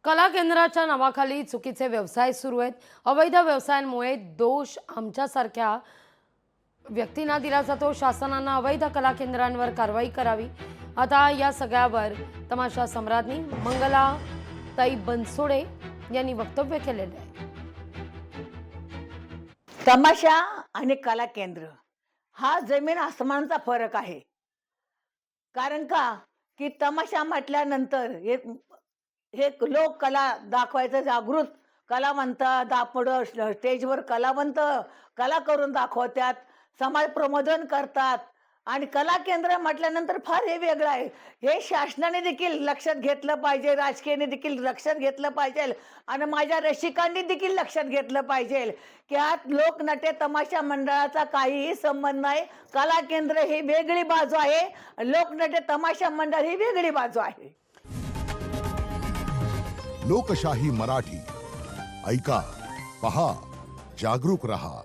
कला केंद्राच्या नावाखाली चुकीचे व्यवसाय सुरू आहेत। अवैध व्यवसायांमुळे दोष आमच्यासारख्या व्यक्तींना दिला जातो। शासनानं अवैध कला केंद्रांवर कारवाई करावी। आता या सगळ्यावर तमाशा सम्राज्ञी मंगलाताई बनसोडे यांनी वक्तव्य केलेले आहे। तमाशा आणि कला केंद्र हा जमीन आसमानचा फरक आहे। कारण का की तमाशा म्हटल्यानंतर हे लोक कला दाखवायचं जागृत कलावंत दापड स्टेजवर कलावंत कला करून दाखवतात, समाज प्रबोधन करतात। आणि कला केंद्र म्हटल्यानंतर फार हे वेगळं आहे। हे शासनाने देखील लक्षात घेतलं पाहिजे, राजकीयाने देखील लक्षात घेतलं पाहिजे आणि माझ्या रसिकांनी देखील लक्षात घेतलं पाहिजे की यात लोकनाट्य तमाशा मंडळाचा काहीही संबंध नाही। कला केंद्र ही वेगळी बाजू आहे, लोकनाट्य तमाशा मंडळ ही वेगळी बाजू आहे। लोकशाही मराठी ऐका, पहा, जागरूक रहा।